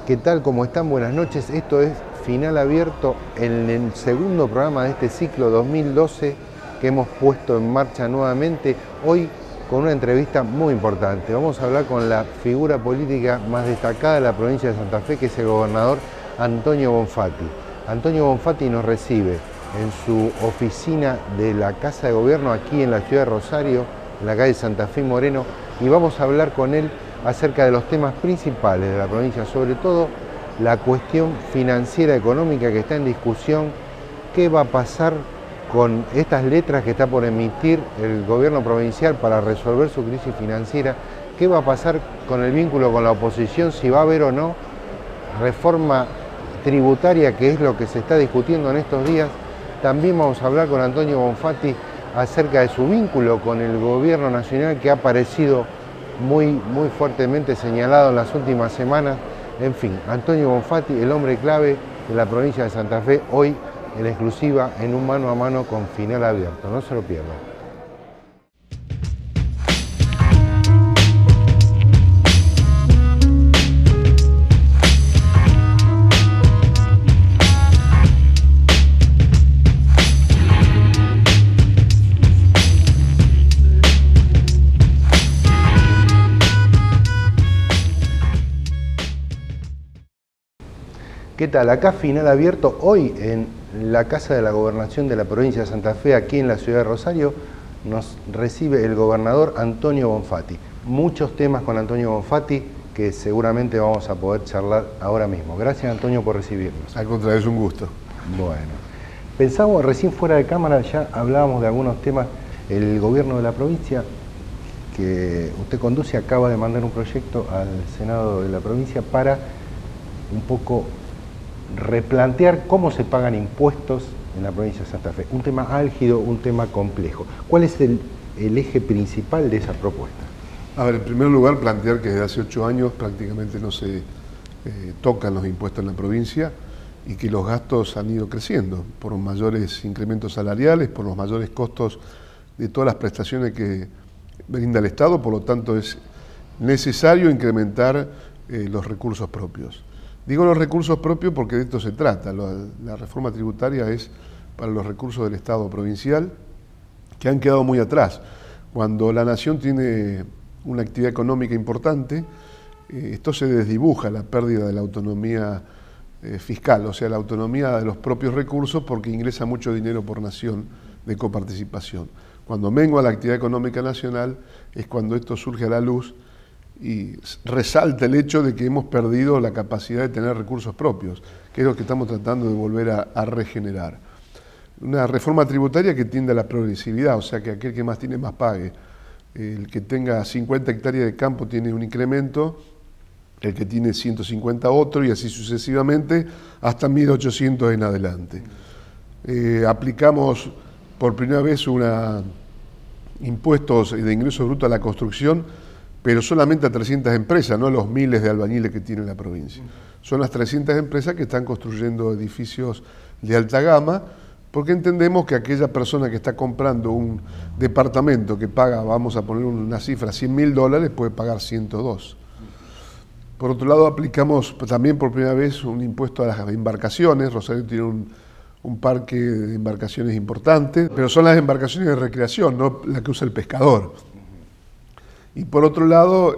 ¿Qué tal? ¿Cómo están? Buenas noches. Esto es Final Abierto en el segundo programa de este ciclo 2012 que hemos puesto en marcha nuevamente. Hoy con una entrevista muy importante. Vamos a hablar con la figura política más destacada de la provincia de Santa Fe, que es el gobernador Antonio Bonfatti. Antonio Bonfatti nos recibe en su oficina de la Casa de Gobierno aquí en la ciudad de Rosario, en la calle Santa Fe y Moreno, y vamos a hablar con él acerca de los temas principales de la provincia, sobre todo la cuestión financiera económica que está en discusión. ¿Qué va a pasar con estas letras que está por emitir el gobierno provincial para resolver su crisis financiera? ¿Qué va a pasar con el vínculo con la oposición, si va a haber o no reforma tributaria, que es lo que se está discutiendo en estos días? También vamos a hablar con Antonio Bonfatti acerca de su vínculo con el gobierno nacional, que ha aparecido muy fuertemente señalado en las últimas semanas. En fin, Antonio Bonfatti, el hombre clave de la provincia de Santa Fe, hoy en exclusiva en un mano a mano con Final Abierto. No se lo pierdan. ¿Qué tal? Acá Final Abierto, hoy en la Casa de la Gobernación de la provincia de Santa Fe, aquí en la ciudad de Rosario, nos recibe el gobernador Antonio Bonfatti. Muchos temas con Antonio Bonfatti que seguramente vamos a poder charlar ahora mismo. Gracias, Antonio, por recibirnos. Al contrario, es un gusto. Bueno, pensamos, recién fuera de cámara ya hablábamos de algunos temas. El gobierno de la provincia que usted conduce acaba de mandar un proyecto al Senado de la provincia para un poco replantear cómo se pagan impuestos en la provincia de Santa Fe. Un tema álgido, un tema complejo. ¿Cuál es el eje principal de esa propuesta? A ver, en primer lugar, plantear que desde hace 8 años prácticamente no se tocan los impuestos en la provincia y que los gastos han ido creciendo por los mayores incrementos salariales, por los mayores costos de todas las prestaciones que brinda el Estado. Por lo tanto, es necesario incrementar los recursos propios. Digo los recursos propios porque de esto se trata. La reforma tributaria es para los recursos del Estado provincial, que han quedado muy atrás. Cuando la nación tiene una actividad económica importante, esto se desdibuja, la pérdida de la autonomía fiscal, o sea, la autonomía de los propios recursos, porque ingresa mucho dinero por nación de coparticipación. Cuando mengua la actividad económica nacional es cuando esto surge a la luz y resalta el hecho de que hemos perdido la capacidad de tener recursos propios, que es lo que estamos tratando de volver a regenerar. Una reforma tributaria que tiende a la progresividad, o sea, que aquel que más tiene más pague. El que tenga 50 hectáreas de campo tiene un incremento, el que tiene 150 otro, y así sucesivamente, hasta 1.800 en adelante. Aplicamos por primera vez impuestos de ingreso bruto a la construcción, pero solamente a 300 empresas, no a los miles de albañiles que tiene la provincia. Son las 300 empresas que están construyendo edificios de alta gama, porque entendemos que aquella persona que está comprando un departamento que paga, vamos a poner una cifra, $100.000, puede pagar 102. Por otro lado, aplicamos también por primera vez un impuesto a las embarcaciones. Rosario tiene un parque de embarcaciones importante, pero son las embarcaciones de recreación, no la que usa el pescador. Y por otro lado,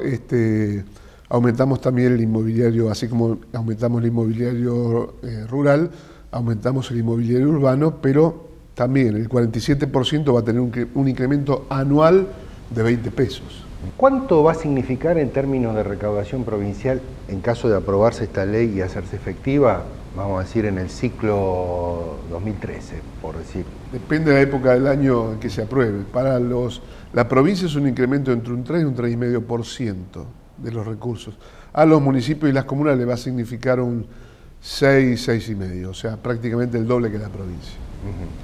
aumentamos también el inmobiliario, así como aumentamos el inmobiliario rural, aumentamos el inmobiliario urbano, pero también el 47% va a tener un incremento anual de 20 pesos. ¿Cuánto va a significar en términos de recaudación provincial en caso de aprobarse esta ley y hacerse efectiva, vamos a decir, en el ciclo 2013, por decir? Depende de la época del año en que se apruebe. Para la provincia es un incremento entre un 3 y un 3,5% de los recursos. A los municipios y las comunas le va a significar un 6, 6,5%, o sea, prácticamente el doble que la provincia.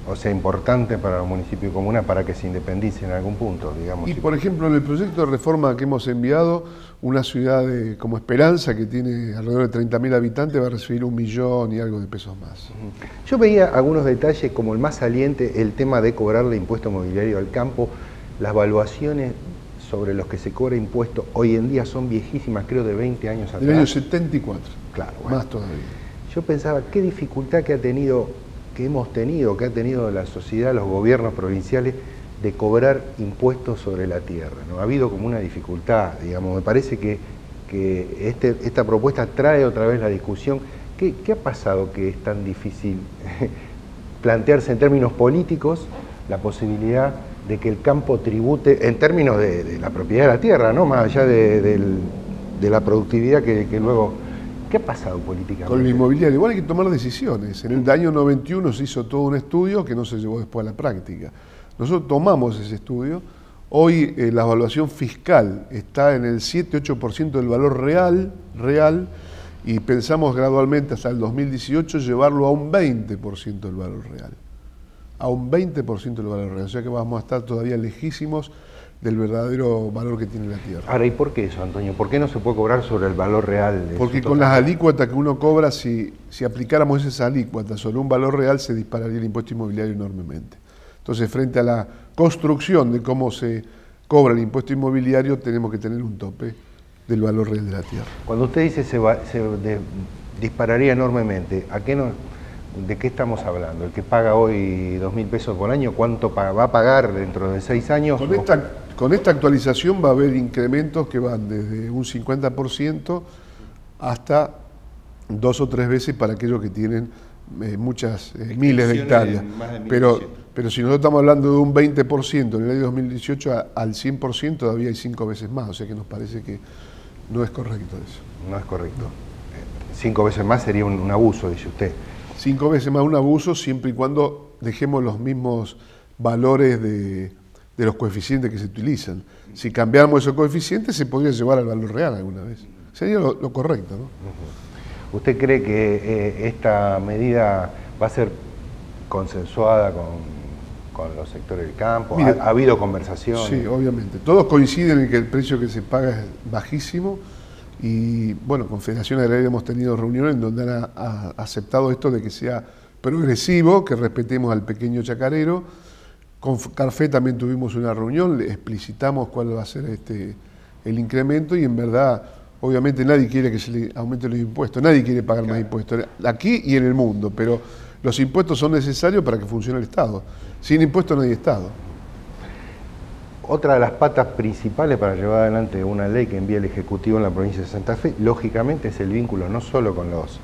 O sea, importante para los municipios y comunas para que se independicen en algún punto, digamos. Y por ejemplo, en el proyecto de reforma que hemos enviado, una ciudad como Esperanza, que tiene alrededor de 30.000 habitantes, va a recibir 1 millón y algo de pesos más. Yo veía algunos detalles, como el más saliente, el tema de cobrarle impuesto mobiliario al campo, las valuaciones sobre los que se cobra impuesto hoy en día son viejísimas, creo de 20 años atrás. Del año 74. Claro, bueno. Más todavía. Yo pensaba, qué dificultad que ha tenido, que ha tenido la sociedad, los gobiernos provinciales, de cobrar impuestos sobre la tierra, ¿no? Ha habido como una dificultad, digamos, me parece que esta propuesta trae otra vez la discusión. ¿Qué ha pasado que es tan difícil plantearse en términos políticos la posibilidad de que el campo tribute, en términos de la propiedad de la tierra, ¿no? Más allá de la productividad que luego... ¿Qué ha pasado políticamente? Con el inmobiliario, igual hay que tomar decisiones. En el año 91 se hizo todo un estudio que no se llevó después a la práctica. Nosotros tomamos ese estudio. Hoy la evaluación fiscal está en el 7-8% del valor real, y pensamos gradualmente hasta el 2018 llevarlo a un 20% del valor real. A un 20% del valor real. O sea que vamos a estar todavía lejísimos del verdadero valor que tiene la tierra. Ahora, ¿y por qué eso, Antonio? ¿Por qué no se puede cobrar sobre el valor real? Porque con las alícuotas que uno cobra, si aplicáramos esas alícuotas sobre un valor real, se dispararía el impuesto inmobiliario enormemente. Entonces, frente a la construcción de cómo se cobra el impuesto inmobiliario, tenemos que tener un tope del valor real de la tierra. Cuando usted dice dispararía enormemente, ¿de qué estamos hablando? ¿El que paga hoy 2.000 pesos por año, cuánto va a pagar dentro de 6 años? Con esta actualización va a haber incrementos que van desde un 50% hasta 2 o 3 veces para aquellos que tienen muchas miles de hectáreas. Pero si nosotros estamos hablando de un 20% en el año 2018 al 100%, todavía hay 5 veces más. O sea que nos parece que no es correcto eso. No es correcto. 5 veces más sería un abuso, dice usted. 5 veces más un abuso, siempre y cuando dejemos los mismos valores de los coeficientes que se utilizan. Si cambiáramos esos coeficientes, se podría llevar al valor real alguna vez. Sería lo correcto, ¿no? ¿Usted cree que esta medida va a ser consensuada con los sectores del campo? Mire, ¿Ha habido conversaciones? Sí, obviamente. Todos coinciden en que el precio que se paga es bajísimo y, bueno, con Federación Agraria hemos tenido reuniones en donde han aceptado esto de que sea progresivo, que respetemos al pequeño chacarero. Con Carfe también tuvimos una reunión, le explicitamos cuál va a ser el incremento y en verdad, obviamente nadie quiere que se le aumente los impuestos, nadie quiere pagar más impuestos, aquí y en el mundo, pero los impuestos son necesarios para que funcione el Estado. Sin impuestos no hay Estado. Otra de las patas principales para llevar adelante una ley que envía el Ejecutivo en la provincia de Santa Fe, lógicamente es el vínculo no solo con los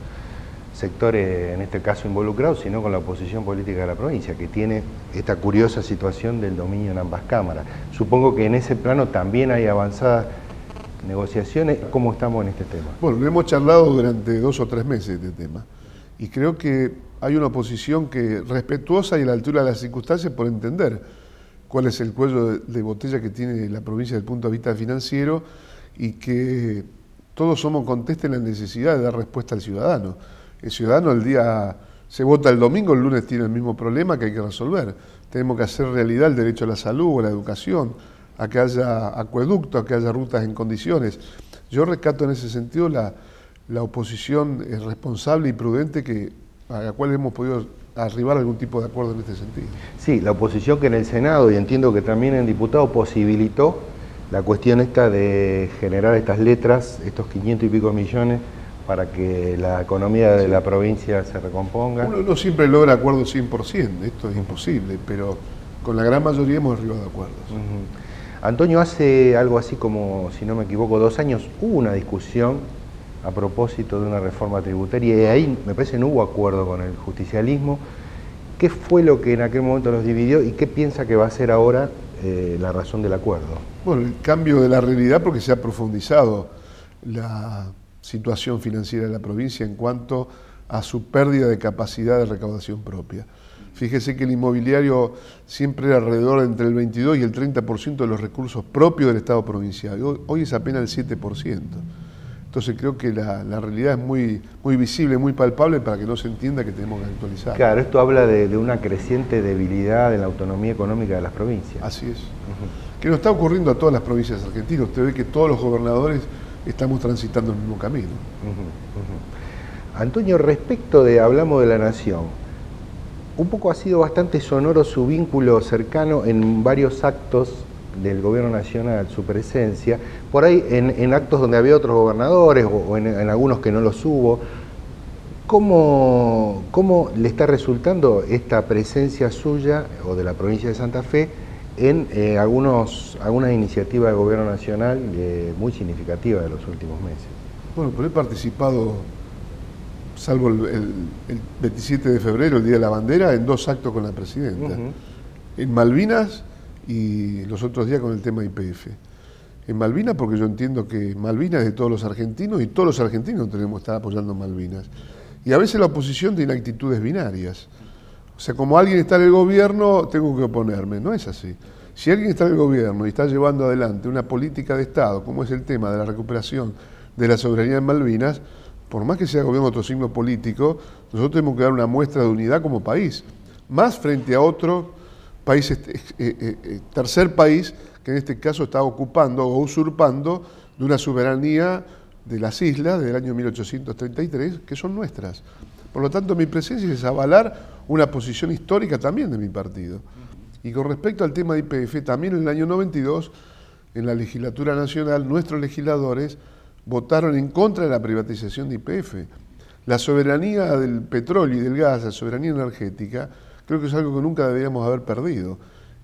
sectores, en este caso involucrados, sino con la oposición política de la provincia, que tiene esta curiosa situación del dominio en ambas cámaras. Supongo que en ese plano también hay avanzadas negociaciones. ¿Cómo estamos en este tema? Bueno, lo hemos charlado durante 2 o 3 meses de este tema, y creo que hay una oposición que respetuosa y a la altura de las circunstancias por entender cuál es el cuello de botella que tiene la provincia desde el punto de vista financiero y que todos somos conscientes de la necesidad de dar respuesta al ciudadano. El ciudadano el día se vota el domingo, el lunes tiene el mismo problema que hay que resolver. Tenemos que hacer realidad el derecho a la salud, a la educación, a que haya acueductos, a que haya rutas en condiciones. Yo rescato en ese sentido la oposición responsable y prudente a la cual hemos podido arribar a algún tipo de acuerdo en este sentido. Sí, la oposición que en el Senado y entiendo que también en diputado posibilitó la cuestión esta de generar estas letras, estos 500 y pico millones, para que la economía de la provincia se recomponga. Uno no siempre logra acuerdos 100%, esto es imposible, pero con la gran mayoría hemos arribado a acuerdos. Antonio, hace algo así como, si no me equivoco, 2 años, hubo una discusión a propósito de una reforma tributaria y ahí me parece no hubo acuerdo con el justicialismo. ¿Qué fue lo que en aquel momento los dividió y qué piensa que va a ser ahora la razón del acuerdo? Bueno, el cambio de la realidad porque se ha profundizado la situación financiera de la provincia en cuanto a su pérdida de capacidad de recaudación propia. Fíjese que el inmobiliario siempre era alrededor entre el 22 y el 30% de los recursos propios del Estado provincial. Hoy es apenas el 7%. Entonces creo que la realidad es muy visible, muy palpable para que no se entienda que tenemos que actualizar. Claro, esto habla de una creciente debilidad de la autonomía económica de las provincias. Así es. Que nos está ocurriendo a todas las provincias argentinas. Usted ve que todos los gobernadores estamos transitando el mismo camino. Antonio, respecto hablamos de la Nación, un poco ha sido bastante sonoro su vínculo cercano en varios actos del gobierno nacional su presencia, por ahí en actos donde había otros gobernadores o en algunos que no los hubo. ¿Cómo le está resultando esta presencia suya o de la provincia de Santa Fe en algunas iniciativas de gobierno nacional muy significativas de los últimos meses? Bueno, pero he participado, salvo el 27 de febrero, el Día de la Bandera, en 2 actos con la presidenta. En Malvinas y los otros días con el tema YPF. En Malvinas porque yo entiendo que Malvinas es de todos los argentinos y todos los argentinos tenemos que estar apoyando Malvinas. Y a veces la oposición tiene actitudes binarias. O sea, como alguien está en el gobierno, tengo que oponerme. No es así. Si alguien está en el gobierno y está llevando adelante una política de Estado, como es el tema de la recuperación de la soberanía en Malvinas, por más que sea gobierno de otro signo político, nosotros tenemos que dar una muestra de unidad como país. Más frente a otro país, tercer país, que en este caso está ocupando o usurpando de una soberanía de las islas del año 1833, que son nuestras. Por lo tanto, mi presencia es avalar una posición histórica también de mi partido. Y con respecto al tema de YPF, también en el año 92, en la legislatura nacional, nuestros legisladores votaron en contra de la privatización de YPF. La soberanía del petróleo y del gas, la soberanía energética, creo que es algo que nunca deberíamos haber perdido.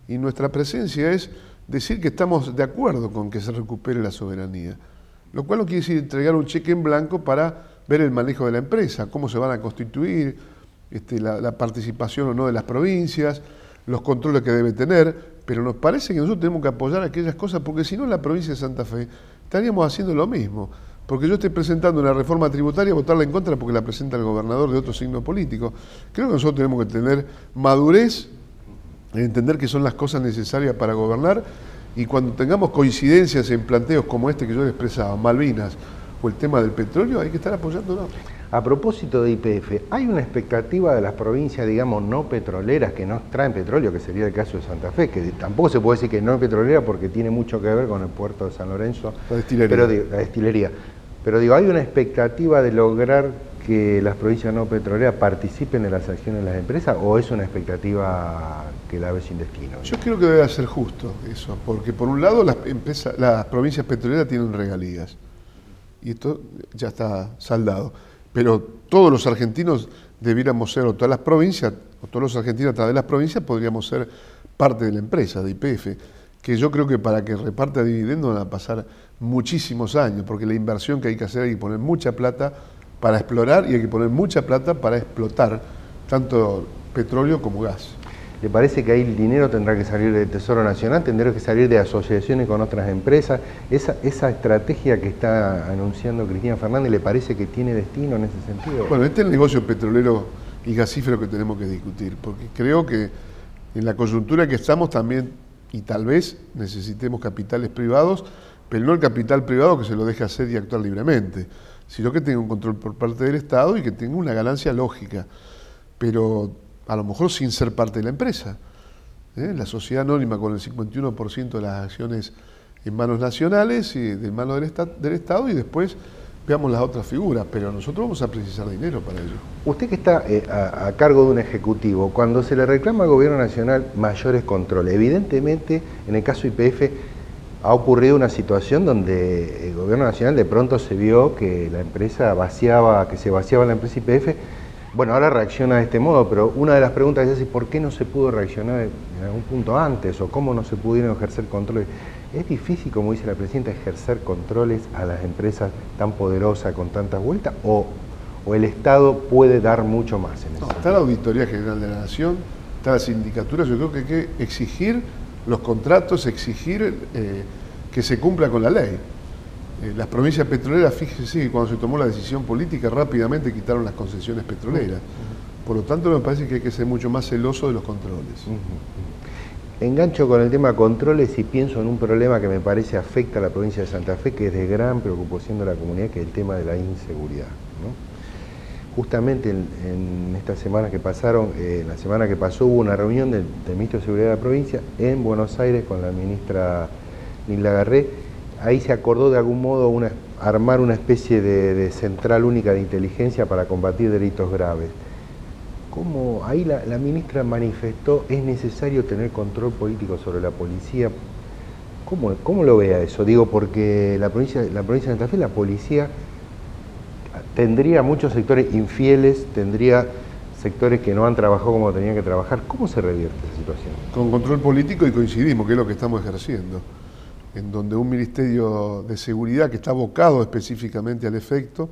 Y nuestra presencia es decir que estamos de acuerdo con que se recupere la soberanía. Lo cual no quiere decir entregar un cheque en blanco para ver el manejo de la empresa, cómo se van a constituir, la participación o no de las provincias, los controles que debe tener, pero nos parece que nosotros tenemos que apoyar aquellas cosas, porque si no en la provincia de Santa Fe estaríamos haciendo lo mismo. Porque yo estoy presentando una reforma tributaria, votarla en contra porque la presenta el gobernador de otro signo político. Creo que nosotros tenemos que tener madurez en entender que son las cosas necesarias para gobernar. Y cuando tengamos coincidencias en planteos como este que yo he expresado, Malvinas o el tema del petróleo, hay que estar apoyándolo. A propósito de YPF, ¿hay una expectativa de las provincias, digamos, no petroleras que no extraen petróleo, que sería el caso de Santa Fe, que tampoco se puede decir que no es petrolera porque tiene mucho que ver con el puerto de San Lorenzo? La destilería. Pero, la destilería. Pero digo, ¿hay una expectativa de lograr que las provincias no petroleras participen en las acciones de las empresas o es una expectativa que la ve sin destino? Yo creo que debe ser justo eso, porque por un lado las provincias petroleras tienen regalías y esto ya está saldado, pero todos los argentinos debiéramos ser, o todas las provincias, o todos los argentinos a través de las provincias podríamos ser parte de la empresa, de YPF, que yo creo que para que reparta dividendos van a pasar muchísimos años, porque la inversión que hay que hacer hay que poner mucha plata para explorar y hay que poner mucha plata para explotar tanto petróleo como gas. ¿Le parece que ahí el dinero tendrá que salir del Tesoro Nacional, tendrá que salir de asociaciones con otras empresas? ¿Esa estrategia que está anunciando Cristina Fernández le parece que tiene destino en ese sentido? Bueno, este es el negocio petrolero y gasífero que tenemos que discutir, porque creo que en la coyuntura que estamos también, y tal vez necesitemos capitales privados, pero no el capital privado que se lo deje hacer y actuar libremente, sino que tenga un control por parte del Estado y que tenga una ganancia lógica, pero a lo mejor sin ser parte de la empresa. La sociedad anónima con el 51% de las acciones en manos nacionales y de manos del Estado y después veamos las otras figuras, pero nosotros vamos a precisar dinero para ello. Usted que está a cargo de un ejecutivo, cuando se le reclama al gobierno nacional mayores controles, evidentemente en el caso YPF ha ocurrido una situación donde el gobierno nacional de pronto se vio que la empresa se vaciaba la empresa YPF. Bueno, ahora reacciona de este modo, pero una de las preguntas es ¿por qué no se pudo reaccionar en algún punto antes? ¿O cómo no se pudieron ejercer controles? ¿Es difícil, como dice la presidenta, ejercer controles a las empresas tan poderosas con tantas vueltas? ¿O el Estado puede dar mucho más en eso? Está la Auditoría General de la Nación, está la sindicatura, yo creo que hay que exigir los contratos, exigir que se cumpla con la ley. Las provincias petroleras, fíjese que cuando se tomó la decisión política rápidamente quitaron las concesiones petroleras. Por lo tanto me parece que hay que ser mucho más celoso de los controles. Engancho con el tema controles y pienso en un problema que me parece afecta a la provincia de Santa Fe, que es de gran preocupación de la comunidad, que es el tema de la inseguridad, ¿no? Justamente en estas semanas que pasaron, la semana que pasó hubo una reunión del Ministro de Seguridad de la provincia en Buenos Aires con la ministra Nilda Garré. Ahí se acordó de algún modo armar una especie de central única de inteligencia para combatir delitos graves. ¿Cómo? Ahí la ministra manifestó es necesario tener control político sobre la policía ¿Cómo lo ve a eso? Digo, porque la provincia de Santa Fe, la policía tendría muchos sectores infieles, tendría sectores que no han trabajado como tenían que trabajar. ¿Cómo se revierte esa situación? Con control político y coincidimos, que es lo que estamos ejerciendo, en donde un Ministerio de Seguridad que está abocado específicamente al efecto,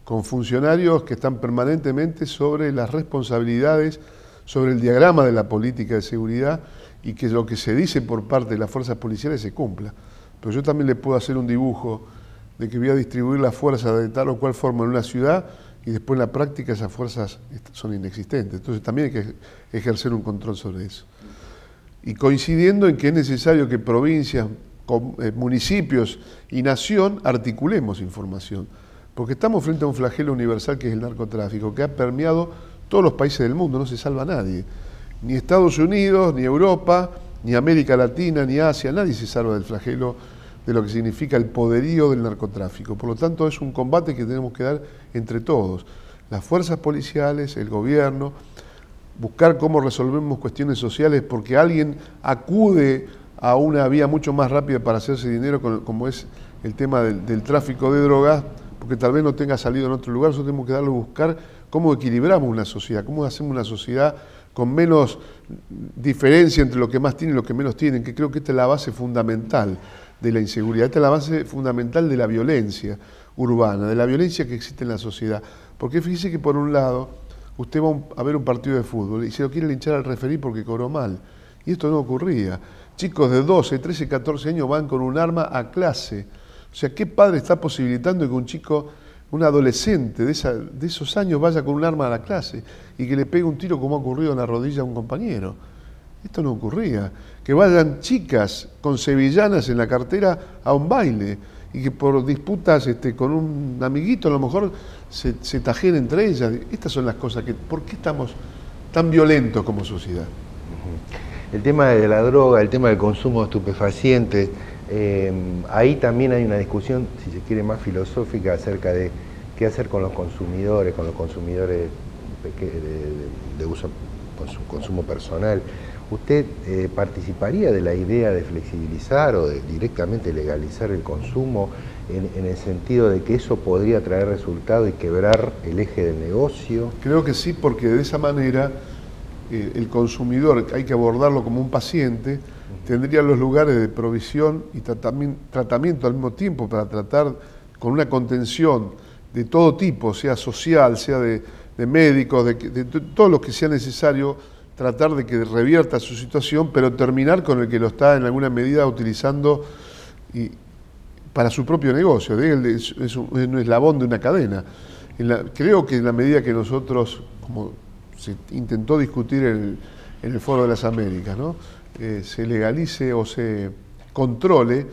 con funcionarios que están permanentemente sobre las responsabilidades, sobre el diagrama de la política de seguridad y que lo que se dice por parte de las fuerzas policiales se cumpla. Pero yo también le puedo hacer un dibujo de que voy a distribuir las fuerzas de tal o cual forma en una ciudad y después en la práctica esas fuerzas son inexistentes. Entonces también hay que ejercer un control sobre eso. Y coincidiendo en que es necesario que provincias, municipios y nación articulemos información, porque estamos frente a un flagelo universal que es el narcotráfico, que ha permeado todos los países del mundo, no se salva nadie. Ni Estados Unidos, ni Europa, ni América Latina, ni Asia, nadie se salva del flagelo de lo que significa el poderío del narcotráfico. Por lo tanto, es un combate que tenemos que dar entre todos, las fuerzas policiales, el gobierno, buscar cómo resolvemos cuestiones sociales, porque alguien acude a una vía mucho más rápida para hacerse dinero, como es el tema del tráfico de drogas, porque tal vez no tenga salido en otro lugar. Nosotros tenemos que darle a buscar cómo equilibramos una sociedad, cómo hacemos una sociedad con menos diferencia entre lo que más tienen y lo que menos tienen, que creo que esta es la base fundamental de la inseguridad, esta es la base fundamental de la violencia urbana, de la violencia que existe en la sociedad. Porque fíjese que por un lado, usted va a ver un partido de fútbol y se lo quiere linchar al referí porque cobró mal. Y esto no ocurría. Chicos de 12, 13, 14 años van con un arma a clase. O sea, ¿qué padre está posibilitando que un chico, un adolescente de esos años vaya con un arma a la clase y que le pegue un tiro como ha ocurrido en la rodilla a un compañero? Esto no ocurría. Que vayan chicas con sevillanas en la cartera a un baile y que por disputas con un amiguito a lo mejor se tajeen entre ellas. Estas son las cosas que... ¿Por qué estamos tan violentos como sociedad? El tema de la droga, el tema del consumo de estupefacientes, ahí también hay una discusión, si se quiere, más filosófica acerca de qué hacer con los consumidores de uso, consumo personal. ¿Usted participaría de la idea de flexibilizar o de directamente legalizar el consumo en el sentido de que eso podría traer resultado y quebrar el eje del negocio? Creo que sí, porque de esa manera el consumidor, hay que abordarlo como un paciente, tendría los lugares de provisión y tratamiento al mismo tiempo para tratar con una contención de todo tipo, sea social, sea de médicos, de todo lo que sea necesario, tratar de que revierta su situación, pero terminar con el que lo está en alguna medida utilizando para su propio negocio. Es un eslabón de una cadena. Creo que en la medida que nosotros, como se intentó discutir en el Foro de las Américas, ¿no? Se legalice o se controle,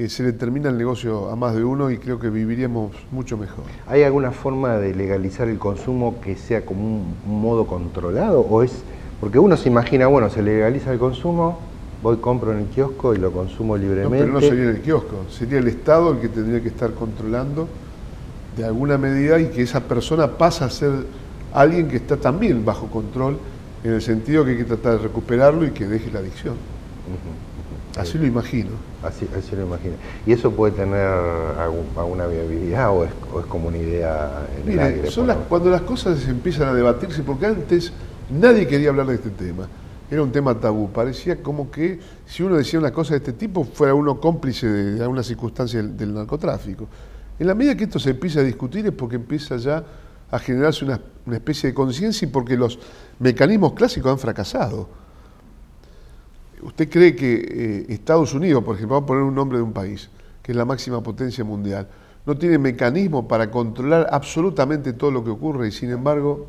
se le termina el negocio a más de uno y creo que viviríamos mucho mejor. ¿Hay alguna forma de legalizar el consumo que sea como un modo controlado? ¿O es porque uno se imagina, bueno, se legaliza el consumo, voy, compro en el kiosco y lo consumo libremente? No, pero no sería en el kiosco, sería el Estado el que tendría que estar controlando de alguna medida y que esa persona pasa a ser alguien que está también bajo control, en el sentido que hay que tratar de recuperarlo y que deje la adicción. Así lo imagino. Así lo imagino. ¿Y eso puede tener alguna viabilidad o es como una idea en el aire? Cuando las cosas empiezan a debatirse, porque antes nadie quería hablar de este tema, era un tema tabú, parecía como que si uno decía una cosa de este tipo fuera uno cómplice de alguna circunstancia del narcotráfico. En la medida que esto se empieza a discutir es porque empieza ya a generarse una especie de conciencia y porque los mecanismos clásicos han fracasado. ¿Usted cree que Estados Unidos, por ejemplo, vamos a poner un nombre de un país, que es la máxima potencia mundial, no tiene mecanismo para controlar absolutamente todo lo que ocurre y sin embargo,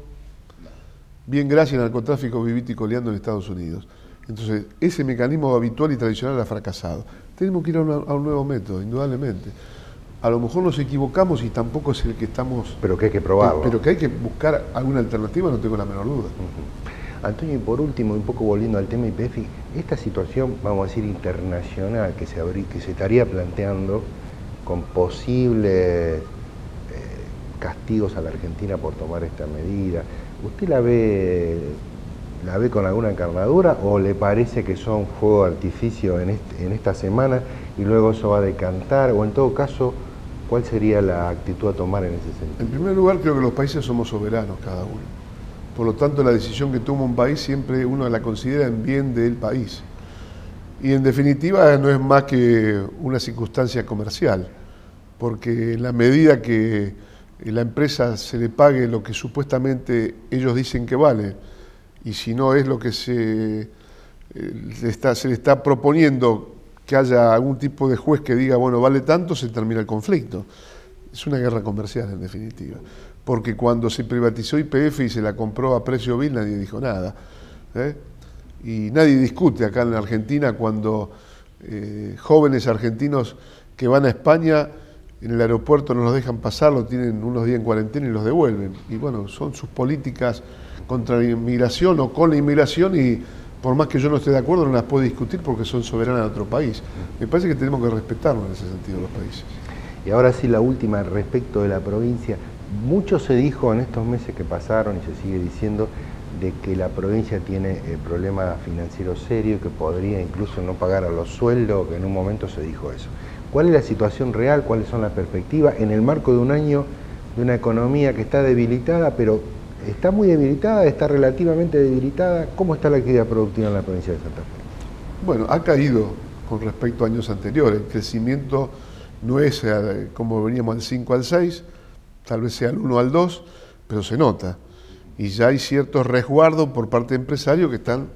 bien gracias al narcotráfico vivite y coleando en Estados Unidos? Entonces, ese mecanismo habitual y tradicional ha fracasado. Tenemos que ir a un nuevo método, indudablemente. A lo mejor nos equivocamos y tampoco es el que estamos... Pero que hay que probarlo. Pero que hay que buscar alguna alternativa, no tengo la menor duda. Antonio, y por último, un poco volviendo al tema YPF, esta situación, vamos a decir, internacional que se estaría planteando con posibles castigos a la Argentina por tomar esta medida, ¿usted la ve con alguna encarnadura o le parece que son fuego de artificio en esta semana y luego eso va a decantar, o en todo caso, ¿cuál sería la actitud a tomar en ese sentido? En primer lugar, creo que los países somos soberanos cada uno. Por lo tanto, la decisión que toma un país siempre uno la considera en bien del país. Y en definitiva no es más que una circunstancia comercial, porque en la medida que la empresa se le pague lo que supuestamente ellos dicen que vale, y si no es lo que se le está proponiendo que haya algún tipo de juez que diga, bueno, vale tanto, se termina el conflicto. Es una guerra comercial en definitiva, porque cuando se privatizó YPF y se la compró a precio vil, nadie dijo nada. Y nadie discute acá en la Argentina cuando jóvenes argentinos que van a España en el aeropuerto no los dejan pasar, lo tienen unos días en cuarentena y los devuelven. Y bueno, son sus políticas contra la inmigración o con la inmigración, y por más que yo no esté de acuerdo no las puedo discutir porque son soberanas de otro país. Me parece que tenemos que respetarlo en ese sentido los países. Y ahora sí, la última respecto de la provincia. Mucho se dijo en estos meses que pasaron y se sigue diciendo de que la provincia tiene problemas financieros serios, que podría incluso no pagar a los sueldos, que en un momento se dijo eso. ¿Cuál es la situación real? ¿Cuáles son las perspectivas en el marco de un año de una economía que está debilitada, pero está muy debilitada, está relativamente debilitada? ¿Cómo está la actividad productiva en la provincia de Santa Fe? Bueno, ha caído con respecto a años anteriores. El crecimiento no es como veníamos al 5 al 6, tal vez sea al 1 al 2, pero se nota. Y ya hay ciertos resguardos por parte de empresarios que están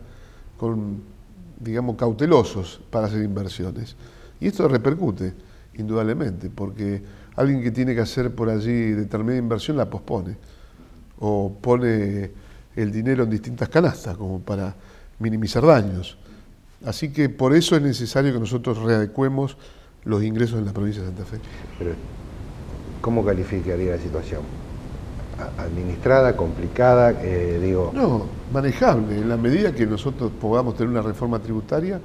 digamos, cautelosos para hacer inversiones. Y esto repercute, indudablemente, porque alguien que tiene que hacer por allí determinada inversión la pospone, o pone el dinero en distintas canastas, como para minimizar daños. Así que por eso es necesario que nosotros readecuemos los ingresos en la provincia de Santa Fe. Pero, ¿cómo calificaría la situación? ¿Administrada, complicada? No, manejable. En la medida que nosotros podamos tener una reforma tributaria,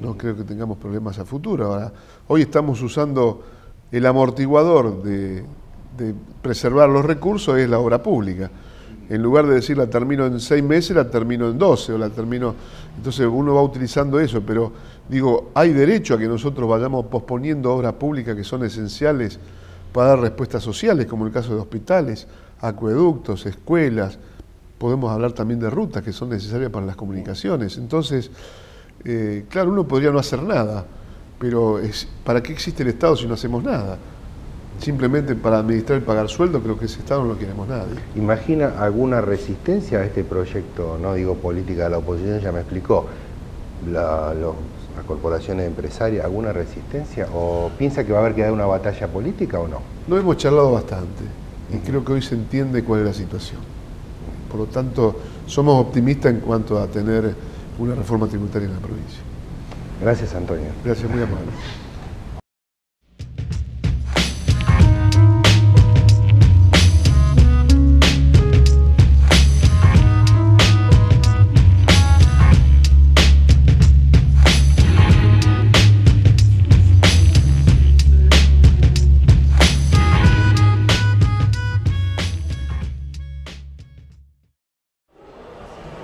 no creo que tengamos problemas a futuro. Ahora, hoy estamos usando el amortiguador de preservar los recursos, es la obra pública. En lugar de decir la termino en 6 meses, la termino en 12, o la termino... Entonces uno va utilizando eso, pero digo, hay derecho a que nosotros vayamos posponiendo obras públicas que son esenciales para dar respuestas sociales, como el caso de hospitales, acueductos, escuelas. Podemos hablar también de rutas que son necesarias para las comunicaciones. Entonces, claro, uno podría no hacer nada, pero ¿para qué existe el Estado si no hacemos nada? Simplemente para administrar y pagar sueldo, creo que ese Estado no lo queremos nadie. ¿Imagina alguna resistencia a este proyecto? No digo política de la oposición, ya me explicó. Las corporaciones empresarias, ¿alguna resistencia? ¿O piensa que va a haber que dar una batalla política o no? Lo hemos charlado bastante y creo que hoy se entiende cuál es la situación. Por lo tanto, somos optimistas en cuanto a tener una reforma tributaria en la provincia. Gracias, Antonio. Gracias, muy amable.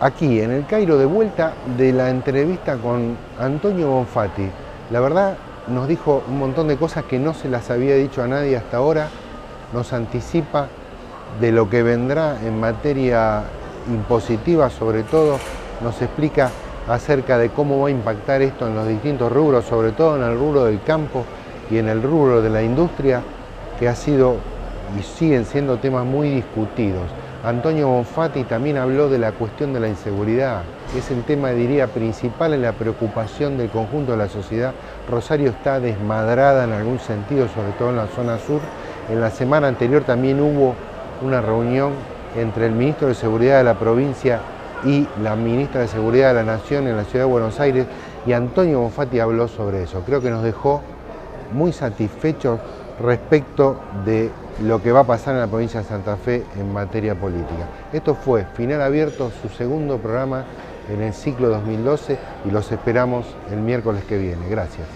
Aquí en el Cairo, de vuelta de la entrevista con Antonio Bonfatti. La verdad nos dijo un montón de cosas que no se las había dicho a nadie hasta ahora, nos anticipa de lo que vendrá en materia impositiva, sobre todo nos explica acerca de cómo va a impactar esto en los distintos rubros, sobre todo en el rubro del campo y en el rubro de la industria, que ha sido y siguen siendo temas muy discutidos. Antonio Bonfatti también habló de la cuestión de la inseguridad, que es el tema, diría, principal en la preocupación del conjunto de la sociedad. Rosario está desmadrada en algún sentido, sobre todo en la zona sur. En la semana anterior también hubo una reunión entre el ministro de Seguridad de la provincia y la ministra de Seguridad de la Nación en la ciudad de Buenos Aires, y Antonio Bonfatti habló sobre eso. Creo que nos dejó muy satisfechos respecto de lo que va a pasar en la provincia de Santa Fe en materia política. Esto fue Final Abierto, su segundo programa en el ciclo 2012, y los esperamos el miércoles que viene. Gracias.